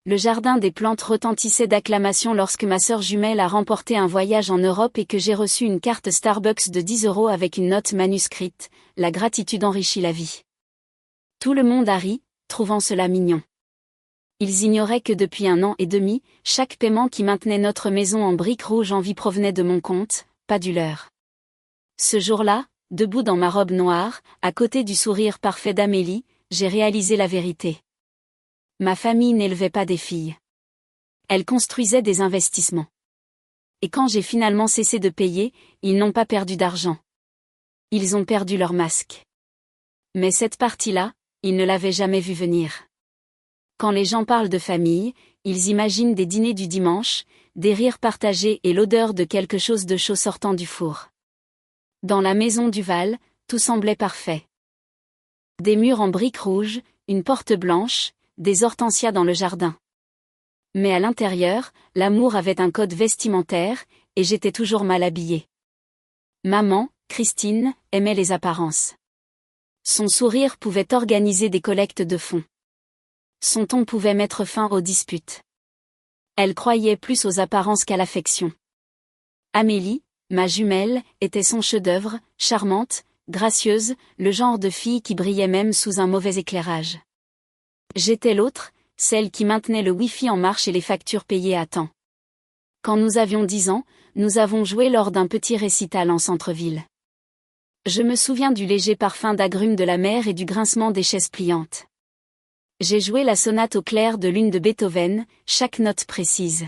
Le jardin des plantes retentissait d'acclamations lorsque ma sœur jumelle a remporté un voyage en Europe et que j'ai reçu une carte Starbucks de 10 € avec une note manuscrite. La gratitude enrichit la vie. Tout le monde a ri, trouvant cela mignon. Ils ignoraient que depuis 1 an et demi, chaque paiement qui maintenait notre maison en briques rouges en vie provenait de mon compte, pas du leur. Ce jour-là, debout dans ma robe noire, à côté du sourire parfait d'Amélie, j'ai réalisé la vérité. Ma famille n'élevait pas des filles. Elle construisait des investissements. Et quand j'ai finalement cessé de payer, ils n'ont pas perdu d'argent. Ils ont perdu leur masque. Mais cette partie-là, ils ne l'avaient jamais vue venir. Quand les gens parlent de famille, ils imaginent des dîners du dimanche, des rires partagés et l'odeur de quelque chose de chaud sortant du four. Dans la maison du Val, tout semblait parfait. Des murs en briques rouges, une porte blanche, des hortensias dans le jardin. Mais à l'intérieur, l'amour avait un code vestimentaire, et j'étais toujours mal habillée. Maman, Christine, aimait les apparences. Son sourire pouvait organiser des collectes de fonds. Son ton pouvait mettre fin aux disputes. Elle croyait plus aux apparences qu'à l'affection. Amélie, ma jumelle, était son chef-d'œuvre, charmante, gracieuse, le genre de fille qui brillait même sous un mauvais éclairage. J'étais l'autre, celle qui maintenait le Wi-Fi en marche et les factures payées à temps. Quand nous avions 10 ans, nous avons joué lors d'un petit récital en centre-ville. Je me souviens du léger parfum d'agrumes de la mer et du grincement des chaises pliantes. J'ai joué la sonate au clair de lune de Beethoven, chaque note précise.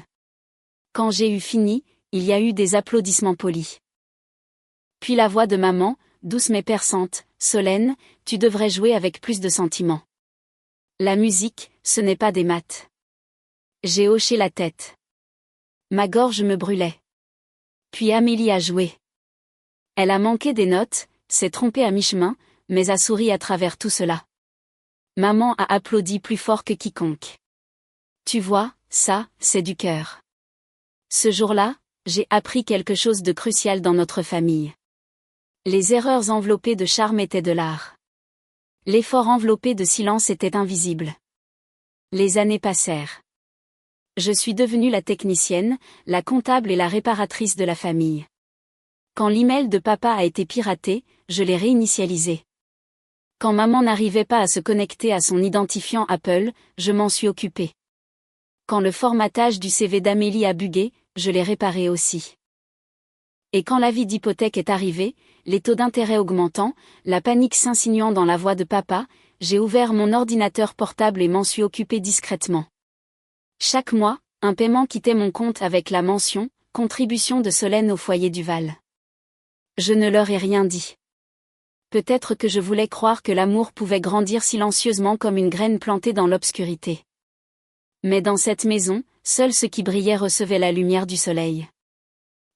Quand j'ai eu fini, il y a eu des applaudissements polis. Puis la voix de maman, douce mais perçante, Solène, tu devrais jouer avec plus de sentiments. La musique, ce n'est pas des maths. J'ai hoché la tête. Ma gorge me brûlait. Puis Amélie a joué. Elle a manqué des notes, s'est trompée à mi-chemin, mais a souri à travers tout cela. Maman a applaudi plus fort que quiconque. Tu vois, ça, c'est du cœur. Ce jour-là, j'ai appris quelque chose de crucial dans notre famille. Les erreurs enveloppées de charme étaient de l'art. L'effort enveloppé de silence était invisible. Les années passèrent. Je suis devenue la technicienne, la comptable et la réparatrice de la famille. Quand l'email de papa a été piraté, je l'ai réinitialisé. Quand maman n'arrivait pas à se connecter à son identifiant Apple, je m'en suis occupée. Quand le formatage du CV d'Amélie a bugué, je l'ai réparé aussi. Et quand l'avis d'hypothèque est arrivé, les taux d'intérêt augmentant, la panique s'insinuant dans la voix de papa, j'ai ouvert mon ordinateur portable et m'en suis occupé discrètement. Chaque mois, un paiement quittait mon compte avec la mention « Contribution de Solène au foyer du Val ». Je ne leur ai rien dit. Peut-être que je voulais croire que l'amour pouvait grandir silencieusement comme une graine plantée dans l'obscurité. Mais dans cette maison, seul ce qui brillait recevait la lumière du soleil.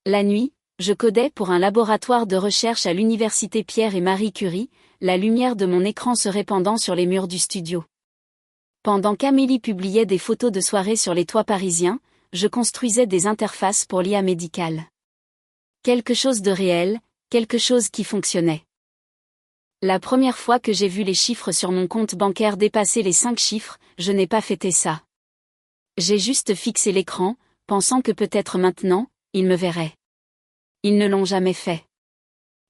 La nuit, je codais pour un laboratoire de recherche à l'université Pierre et Marie Curie, la lumière de mon écran se répandant sur les murs du studio. Pendant qu'Amélie publiait des photos de soirée sur les toits parisiens, je construisais des interfaces pour l'IA médicale. Quelque chose de réel, quelque chose qui fonctionnait. La première fois que j'ai vu les chiffres sur mon compte bancaire dépasser les 5 chiffres, je n'ai pas fêté ça. J'ai juste fixé l'écran, pensant que peut-être maintenant, ils me verraient. Ils ne l'ont jamais fait.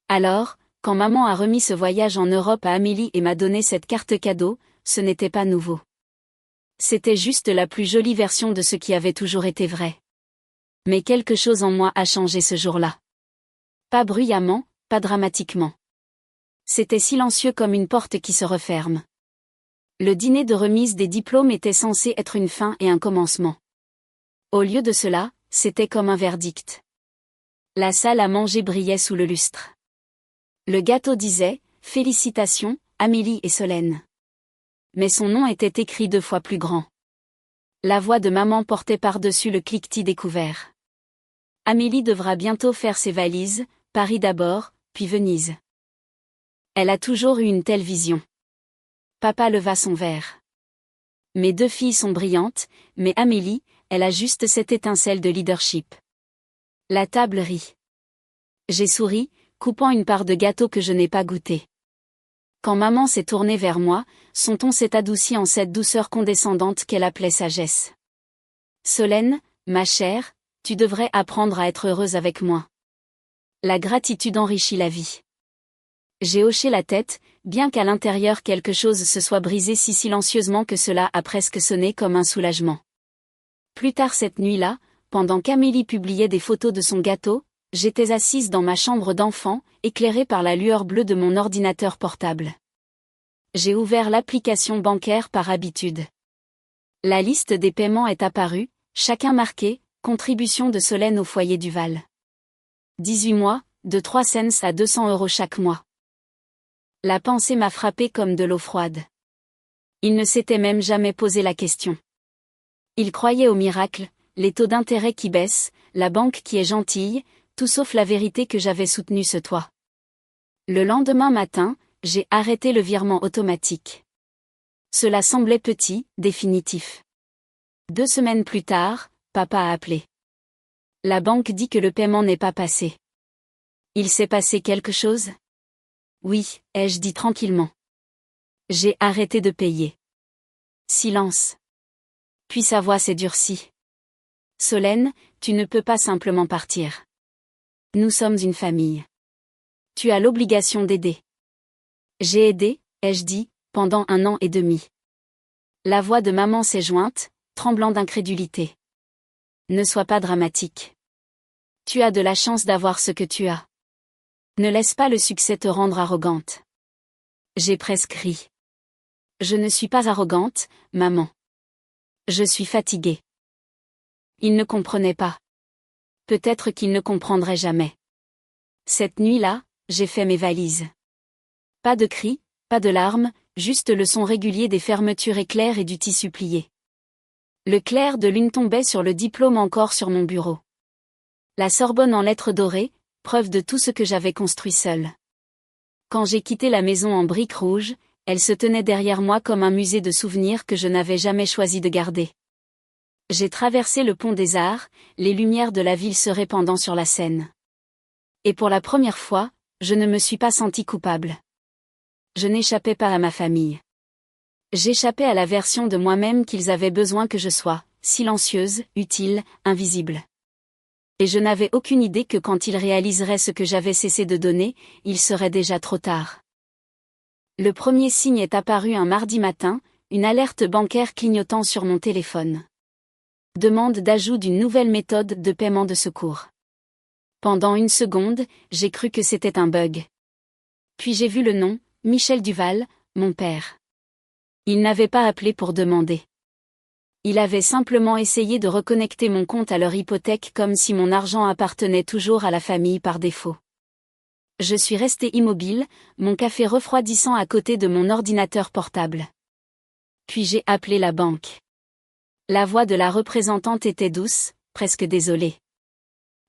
Alors, quand maman a remis ce voyage en Europe à Amélie et m'a donné cette carte cadeau, ce n'était pas nouveau. C'était juste la plus jolie version de ce qui avait toujours été vrai. Mais quelque chose en moi a changé ce jour-là. Pas bruyamment, pas dramatiquement. C'était silencieux comme une porte qui se referme. Le dîner de remise des diplômes était censé être une fin et un commencement. Au lieu de cela, c'était comme un verdict. La salle à manger brillait sous le lustre. Le gâteau disait « Félicitations, Amélie et Solène ». Mais son nom était écrit 2 fois plus grand. La voix de maman portait par-dessus le cliquetis découvert. Amélie devra bientôt faire ses valises, Paris d'abord, puis Venise. Elle a toujours eu une telle vision. Papa leva son verre. Mes 2 filles sont brillantes, mais Amélie, elle a juste cette étincelle de leadership. La table rit. J'ai souri, coupant une part de gâteau que je n'ai pas goûté. Quand maman s'est tournée vers moi, son ton s'est adouci en cette douceur condescendante qu'elle appelait sagesse. Solène, ma chère, tu devrais apprendre à être heureuse avec moi. La gratitude enrichit la vie. J'ai hoché la tête, bien qu'à l'intérieur quelque chose se soit brisé si silencieusement que cela a presque sonné comme un soulagement. Plus tard cette nuit-là, pendant qu'Amélie publiait des photos de son gâteau, j'étais assise dans ma chambre d'enfant, éclairée par la lueur bleue de mon ordinateur portable. J'ai ouvert l'application bancaire par habitude. La liste des paiements est apparue, chacun marqué « Contribution de Solène au foyer du Val ». 18 mois, de 3 cents à 200 € chaque mois. La pensée m'a frappé comme de l'eau froide. Il ne s'était même jamais posé la question. Il croyait au miracle, les taux d'intérêt qui baissent, la banque qui est gentille, tout sauf la vérité que j'avais soutenue ce toit. Le lendemain matin, j'ai arrêté le virement automatique. Cela semblait petit, définitif. 2 semaines plus tard, papa a appelé. La banque dit que le paiement n'est pas passé. Il s'est passé quelque chose? Oui, ai-je dit tranquillement. J'ai arrêté de payer. Silence. Puis sa voix s'est durcie. Solène, tu ne peux pas simplement partir. Nous sommes une famille. Tu as l'obligation d'aider. J'ai aidé, ai-je dit, pendant 1 an et demi. La voix de maman s'est jointe, tremblant d'incrédulité. Ne sois pas dramatique. Tu as de la chance d'avoir ce que tu as. Ne laisse pas le succès te rendre arrogante. J'ai presque ri. Je ne suis pas arrogante, maman. Je suis fatiguée. Il ne comprenait pas. Peut-être qu'il ne comprendrait jamais. Cette nuit-là, j'ai fait mes valises. Pas de cris, pas de larmes, juste le son régulier des fermetures éclairs et du tissu plié. Le clair de lune tombait sur le diplôme encore sur mon bureau. La Sorbonne en lettres dorées, preuve de tout ce que j'avais construit seul. Quand j'ai quitté la maison en briques rouges, elle se tenait derrière moi comme un musée de souvenirs que je n'avais jamais choisi de garder. J'ai traversé le pont des Arts, les lumières de la ville se répandant sur la Seine. Et pour la première fois, je ne me suis pas sentie coupable. Je n'échappais pas à ma famille. J'échappais à la version de moi-même qu'ils avaient besoin que je sois, silencieuse, utile, invisible. Et je n'avais aucune idée que quand ils réaliseraient ce que j'avais cessé de donner, il serait déjà trop tard. Le premier signe est apparu un mardi matin, une alerte bancaire clignotant sur mon téléphone. Demande d'ajout d'une nouvelle méthode de paiement de secours. Pendant 1 seconde, j'ai cru que c'était un bug. Puis j'ai vu le nom, Michel Duval, mon père. Il n'avait pas appelé pour demander. Il avait simplement essayé de reconnecter mon compte à leur hypothèque comme si mon argent appartenait toujours à la famille par défaut. Je suis restée immobile, mon café refroidissant à côté de mon ordinateur portable. Puis j'ai appelé la banque. La voix de la représentante était douce, presque désolée.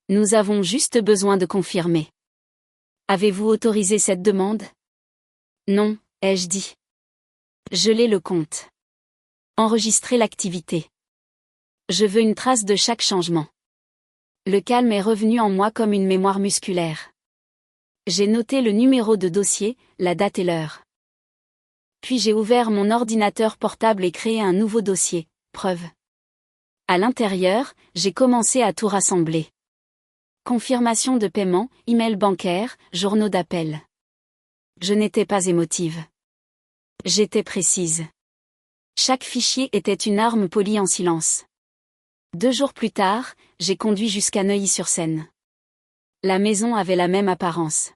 Nous avons juste besoin de confirmer. Avez-vous autorisé cette demande? Non, ai-je dit. Gelez le compte. Enregistrer l'activité. Je veux une trace de chaque changement. Le calme est revenu en moi comme une mémoire musculaire. J'ai noté le numéro de dossier, la date et l'heure. Puis j'ai ouvert mon ordinateur portable et créé un nouveau dossier, preuve. À l'intérieur, j'ai commencé à tout rassembler. Confirmation de paiement, email bancaire, journaux d'appel. Je n'étais pas émotive. J'étais précise. Chaque fichier était une arme polie en silence. 2 jours plus tard, j'ai conduit jusqu'à Neuilly-sur-Seine. La maison avait la même apparence.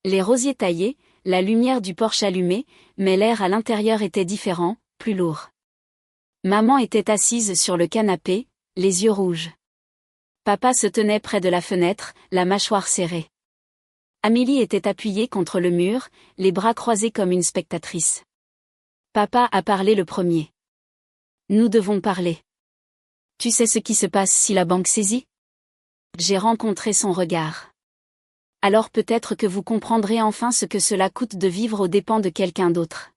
Les rosiers taillés, la lumière du porche allumée, mais l'air à l'intérieur était différent, plus lourd. Maman était assise sur le canapé, les yeux rouges. Papa se tenait près de la fenêtre, la mâchoire serrée. Amélie était appuyée contre le mur, les bras croisés comme une spectatrice. Papa a parlé le premier. Nous devons parler. Tu sais ce qui se passe si la banque saisit? J'ai rencontré son regard. Alors peut-être que vous comprendrez enfin ce que cela coûte de vivre aux dépens de quelqu'un d'autre.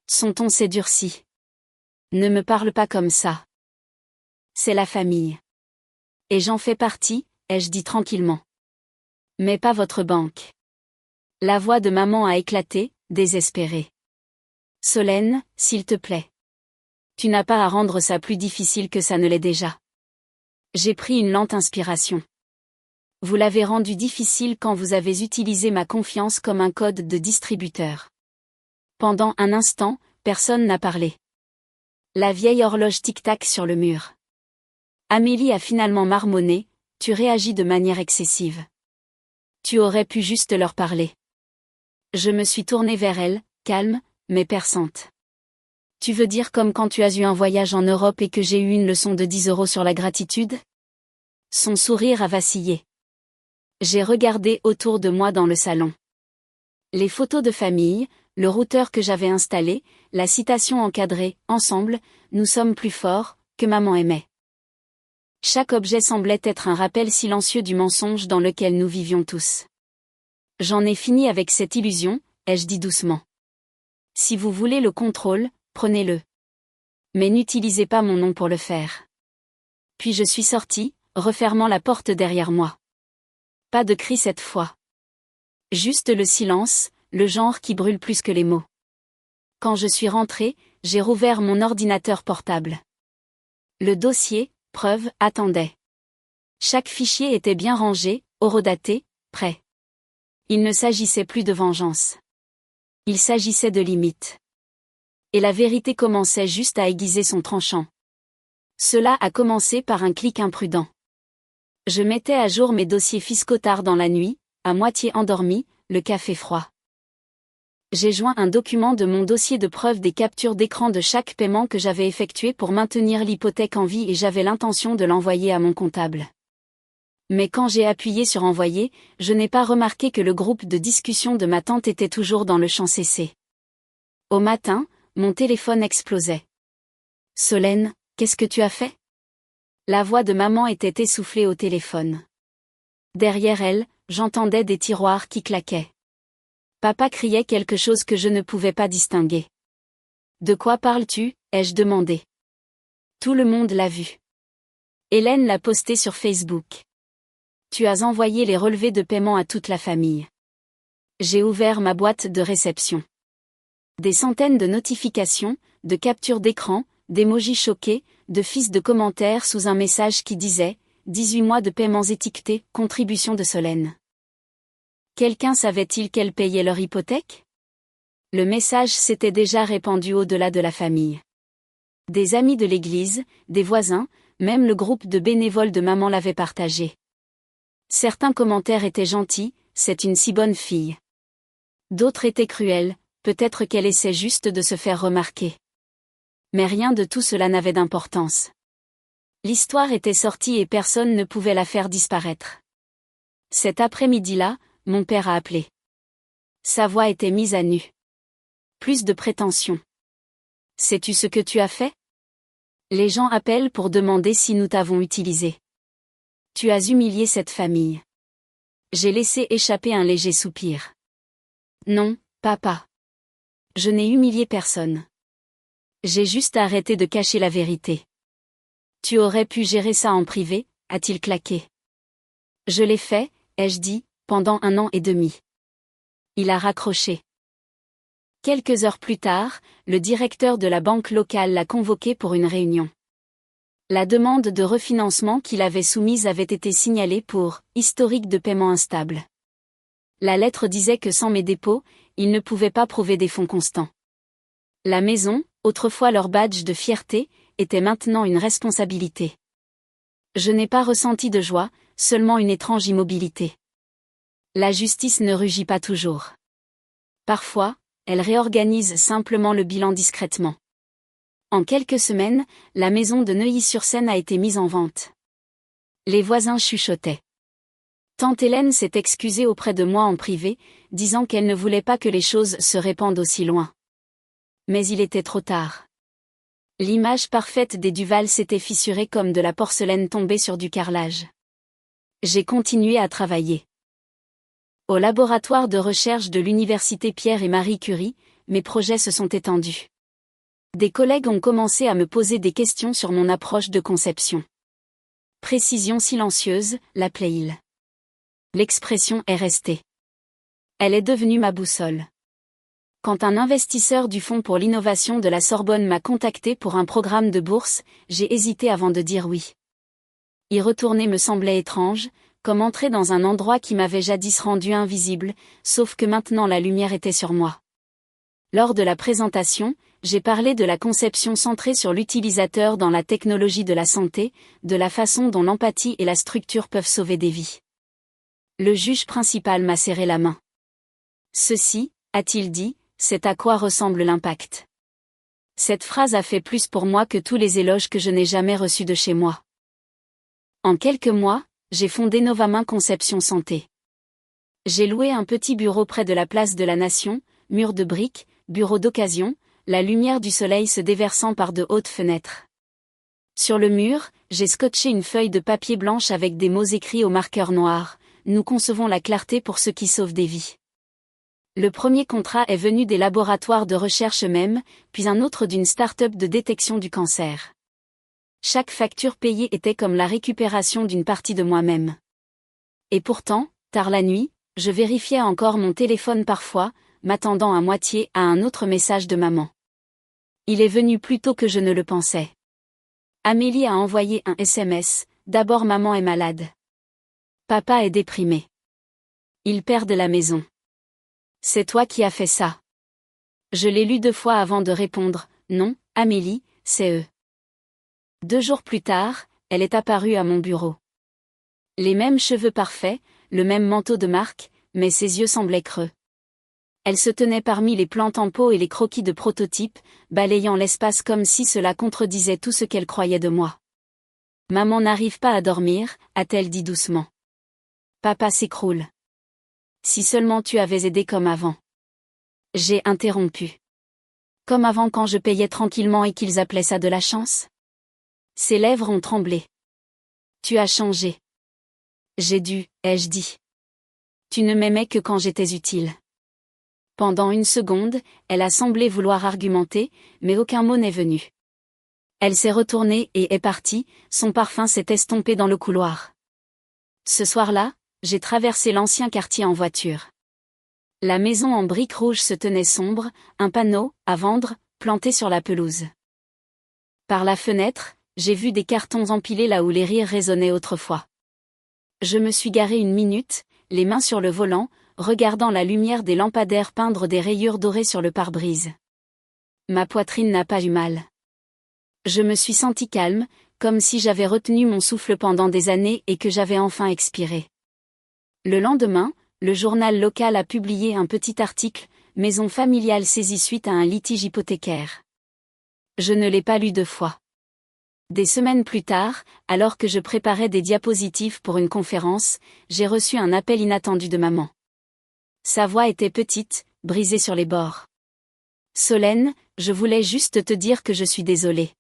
Son ton s'est durci. Ne me parle pas comme ça. C'est la famille. Et j'en fais partie, ai-je dit tranquillement. Mais pas votre banque. La voix de maman a éclaté, désespérée. Solène, s'il te plaît. Tu n'as pas à rendre ça plus difficile que ça ne l'est déjà. J'ai pris une lente inspiration. Vous l'avez rendu difficile quand vous avez utilisé ma confiance comme un code de distributeur. Pendant un instant, personne n'a parlé. La vieille horloge tic-tac sur le mur. Amélie a finalement marmonné, tu réagis de manière excessive. Tu aurais pu juste leur parler. Je me suis tournée vers elle, calme, mais perçante. Tu veux dire comme quand tu as eu un voyage en Europe et que j'ai eu une leçon de 10 € sur la gratitude? Son sourire a vacillé. J'ai regardé autour de moi dans le salon. Les photos de famille, le routeur que j'avais installé, la citation encadrée, ensemble, nous sommes plus forts, que maman aimait. Chaque objet semblait être un rappel silencieux du mensonge dans lequel nous vivions tous. J'en ai fini avec cette illusion, ai-je dit doucement. Si vous voulez le contrôle, prenez-le. Mais n'utilisez pas mon nom pour le faire. Puis je suis sortie, refermant la porte derrière moi. Pas de cri cette fois. Juste le silence, le genre qui brûle plus que les mots. Quand je suis rentrée, j'ai rouvert mon ordinateur portable. Le dossier, preuve, attendait. Chaque fichier était bien rangé, horodaté, prêt. Il ne s'agissait plus de vengeance. Il s'agissait de limites. Et la vérité commençait juste à aiguiser son tranchant. Cela a commencé par un clic imprudent. Je mettais à jour mes dossiers fiscaux tard dans la nuit, à moitié endormi, le café froid. J'ai joint un document de mon dossier de preuve des captures d'écran de chaque paiement que j'avais effectué pour maintenir l'hypothèque en vie et j'avais l'intention de l'envoyer à mon comptable. Mais quand j'ai appuyé sur envoyer, je n'ai pas remarqué que le groupe de discussion de ma tante était toujours dans le champ CC. Au matin, mon téléphone explosait. Solène, qu'est-ce que tu as fait? La voix de maman était essoufflée au téléphone. Derrière elle, j'entendais des tiroirs qui claquaient. Papa criait quelque chose que je ne pouvais pas distinguer. De quoi parles-tu? Ai-je demandé. Tout le monde l'a vu. Hélène l'a posté sur Facebook. Tu as envoyé les relevés de paiement à toute la famille. J'ai ouvert ma boîte de réception. Des centaines de notifications, de captures d'écran, d'émojis choqués, de fils de commentaires sous un message qui disait « 18 mois de paiements étiquetés, contribution de Solène ». Quelqu'un savait-il qu'elles payaient leur hypothèque? Le message s'était déjà répandu au-delà de la famille. Des amis de l'église, des voisins, même le groupe de bénévoles de maman l'avait partagé. Certains commentaires étaient gentils, c'est une si bonne fille. D'autres étaient cruels, peut-être qu'elle essaie juste de se faire remarquer. Mais rien de tout cela n'avait d'importance. L'histoire était sortie et personne ne pouvait la faire disparaître. Cet après-midi-là, mon père a appelé. Sa voix était mise à nu. Plus de prétention. Sais-tu ce que tu as fait? Les gens appellent pour demander si nous t'avons utilisé. Tu as humilié cette famille. J'ai laissé échapper un léger soupir. Non, papa. Je n'ai humilié personne. J'ai juste arrêté de cacher la vérité. Tu aurais pu gérer ça en privé, a-t-il claqué. Je l'ai fait, ai-je dit, pendant 1 an et demi. Il a raccroché. Quelques heures plus tard, le directeur de la banque locale l'a convoqué pour une réunion. La demande de refinancement qu'il avait soumise avait été signalée pour « historique de paiement instable ». La lettre disait que sans mes dépôts, il ne pouvait pas prouver des fonds constants. La maison, autrefois leur badge de fierté, était maintenant une responsabilité. Je n'ai pas ressenti de joie, seulement une étrange immobilité. La justice ne rugit pas toujours. Parfois, elle réorganise simplement le bilan discrètement. En quelques semaines, la maison de Neuilly-sur-Seine a été mise en vente. Les voisins chuchotaient. Tante Hélène s'est excusée auprès de moi en privé, disant qu'elle ne voulait pas que les choses se répandent aussi loin. Mais il était trop tard. L'image parfaite des Duval s'était fissurée comme de la porcelaine tombée sur du carrelage. J'ai continué à travailler. Au laboratoire de recherche de l'université Pierre et Marie Curie, mes projets se sont étendus. Des collègues ont commencé à me poser des questions sur mon approche de conception. Précision silencieuse, l'appelait-il. L'expression est restée. Elle est devenue ma boussole. Quand un investisseur du Fonds pour l'innovation de la Sorbonne m'a contacté pour un programme de bourse, j'ai hésité avant de dire oui. Y retourner me semblait étrange, comme entrer dans un endroit qui m'avait jadis rendu invisible, sauf que maintenant la lumière était sur moi. Lors de la présentation, j'ai parlé de la conception centrée sur l'utilisateur dans la technologie de la santé, de la façon dont l'empathie et la structure peuvent sauver des vies. Le juge principal m'a serré la main. Ceci, a-t-il dit, c'est à quoi ressemble l'impact. Cette phrase a fait plus pour moi que tous les éloges que je n'ai jamais reçus de chez moi. En quelques mois, j'ai fondé Novamain Conception Santé. J'ai loué un petit bureau près de la place de la Nation, mur de briques, bureau d'occasion, la lumière du soleil se déversant par de hautes fenêtres. Sur le mur, j'ai scotché une feuille de papier blanche avec des mots écrits au marqueur noir. Nous concevons la clarté pour ceux qui sauvent des vies. Le premier contrat est venu des laboratoires de recherche eux-mêmes, puis un autre d'une start-up de détection du cancer. Chaque facture payée était comme la récupération d'une partie de moi-même. Et pourtant, tard la nuit, je vérifiais encore mon téléphone parfois, m'attendant à moitié à un autre message de maman. Il est venu plus tôt que je ne le pensais. Amélie a envoyé un SMS, d'abord maman est malade. Papa est déprimé. Ils perdent la maison. C'est toi qui as fait ça. Je l'ai lu 2 fois avant de répondre, non, Amélie, c'est eux. 2 jours plus tard, elle est apparue à mon bureau. Les mêmes cheveux parfaits, le même manteau de marque, mais ses yeux semblaient creux. Elle se tenait parmi les plantes en pot et les croquis de prototypes, balayant l'espace comme si cela contredisait tout ce qu'elle croyait de moi. Maman n'arrive pas à dormir, a-t-elle dit doucement. Papa s'écroule. Si seulement tu avais aidé comme avant. J'ai interrompu. Comme avant quand je payais tranquillement et qu'ils appelaient ça de la chance. Ses lèvres ont tremblé. Tu as changé. Ai-je dit. Tu ne m'aimais que quand j'étais utile. Pendant une seconde, elle a semblé vouloir argumenter, mais aucun mot n'est venu. Elle s'est retournée et est partie, son parfum s'est estompé dans le couloir. Ce soir-là, j'ai traversé l'ancien quartier en voiture. La maison en briques rouges se tenait sombre, un panneau, à vendre, planté sur la pelouse. Par la fenêtre, j'ai vu des cartons empilés là où les rires résonnaient autrefois. Je me suis garé une minute, les mains sur le volant, regardant la lumière des lampadaires peindre des rayures dorées sur le pare-brise. Ma poitrine n'a pas eu mal. Je me suis senti calme, comme si j'avais retenu mon souffle pendant des années et que j'avais enfin expiré. Le lendemain, le journal local a publié un petit article, Maison familiale saisie suite à un litige hypothécaire. Je ne l'ai pas lu 2 fois. Des semaines plus tard, alors que je préparais des diapositives pour une conférence, j'ai reçu un appel inattendu de maman. Sa voix était petite, brisée sur les bords. Solène, je voulais juste te dire que je suis désolée.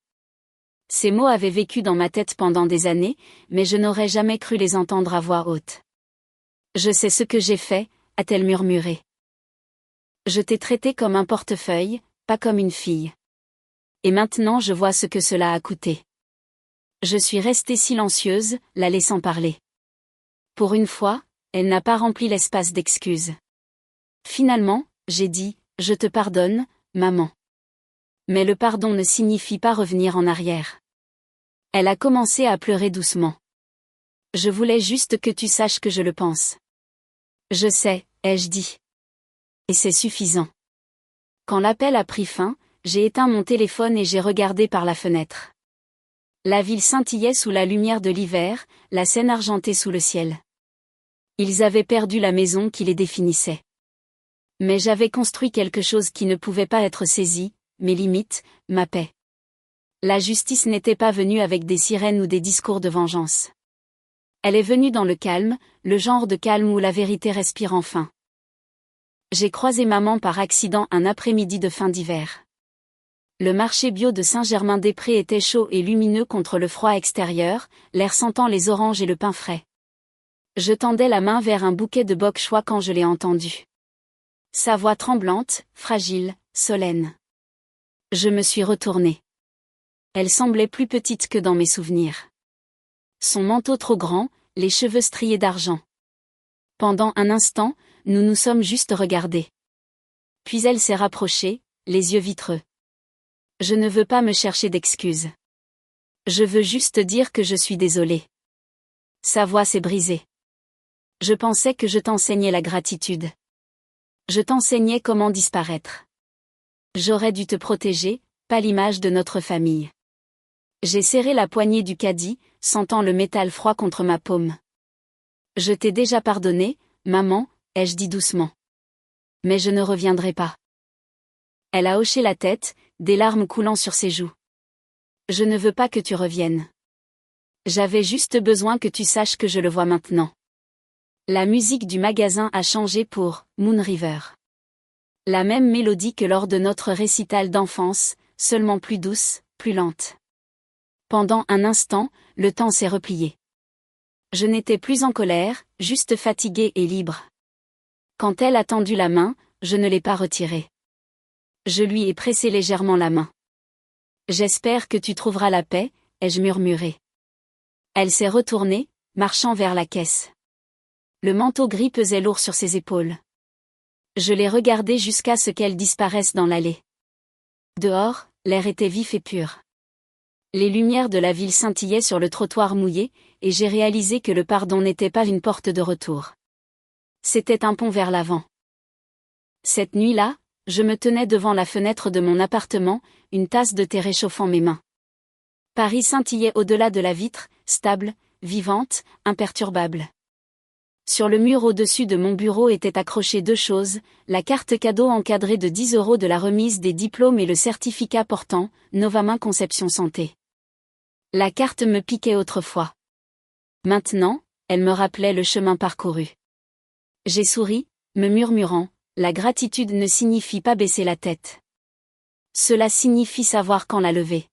Ces mots avaient vécu dans ma tête pendant des années, mais je n'aurais jamais cru les entendre à voix haute. Je sais ce que j'ai fait, a-t-elle murmuré. Je t'ai traité comme un portefeuille, pas comme une fille. Et maintenant je vois ce que cela a coûté. Je suis restée silencieuse, la laissant parler. Pour une fois, elle n'a pas rempli l'espace d'excuses. Finalement, j'ai dit, je te pardonne, maman. Mais le pardon ne signifie pas revenir en arrière. Elle a commencé à pleurer doucement. Je voulais juste que tu saches que je le pense. Je sais, ai-je dit. Et c'est suffisant. Quand l'appel a pris fin, j'ai éteint mon téléphone et j'ai regardé par la fenêtre. La ville scintillait sous la lumière de l'hiver, la Seine argentée sous le ciel. Ils avaient perdu la maison qui les définissait. Mais j'avais construit quelque chose qui ne pouvait pas être saisi, mes limites, ma paix. La justice n'était pas venue avec des sirènes ou des discours de vengeance. Elle est venue dans le calme, le genre de calme où la vérité respire enfin. J'ai croisé maman par accident un après-midi de fin d'hiver. Le marché bio de Saint-Germain-des-Prés était chaud et lumineux contre le froid extérieur, l'air sentant les oranges et le pain frais. Je tendais la main vers un bouquet de bok choy quand je l'ai entendu. Sa voix tremblante, fragile, solennelle. Je me suis retournée. Elle semblait plus petite que dans mes souvenirs. Son manteau trop grand, les cheveux striés d'argent. Pendant un instant, nous nous sommes juste regardés. Puis elle s'est rapprochée, les yeux vitreux. Je ne veux pas me chercher d'excuses. Je veux juste dire que je suis désolée. Sa voix s'est brisée. Je pensais que je t'enseignais la gratitude. Je t'enseignais comment disparaître. J'aurais dû te protéger, pas l'image de notre famille. J'ai serré la poignée du caddie, sentant le métal froid contre ma paume. Je t'ai déjà pardonné, maman, ai-je dit doucement. Mais je ne reviendrai pas. Elle a hoché la tête, des larmes coulant sur ses joues. Je ne veux pas que tu reviennes. J'avais juste besoin que tu saches que je le vois maintenant. La musique du magasin a changé pour Moon River. La même mélodie que lors de notre récital d'enfance, seulement plus douce, plus lente. Pendant un instant, le temps s'est replié. Je n'étais plus en colère, juste fatiguée et libre. Quand elle a tendu la main, je ne l'ai pas retirée. Je lui ai pressé légèrement la main. J'espère que tu trouveras la paix, ai-je murmuré. Elle s'est retournée, marchant vers la caisse. Le manteau gris pesait lourd sur ses épaules. Je l'ai regardée jusqu'à ce qu'elle disparaisse dans l'allée. Dehors, l'air était vif et pur. Les lumières de la ville scintillaient sur le trottoir mouillé, et j'ai réalisé que le pardon n'était pas une porte de retour. C'était un pont vers l'avant. Cette nuit-là, je me tenais devant la fenêtre de mon appartement, une tasse de thé réchauffant mes mains. Paris scintillait au-delà de la vitre, stable, vivante, imperturbable. Sur le mur au-dessus de mon bureau étaient accrochées deux choses, la carte cadeau encadrée de 10 € de la remise des diplômes et le certificat portant « Novamain Conception Santé ». La carte me piquait autrefois. Maintenant, elle me rappelait le chemin parcouru. J'ai souri, me murmurant, la gratitude ne signifie pas baisser la tête. Cela signifie savoir quand la lever.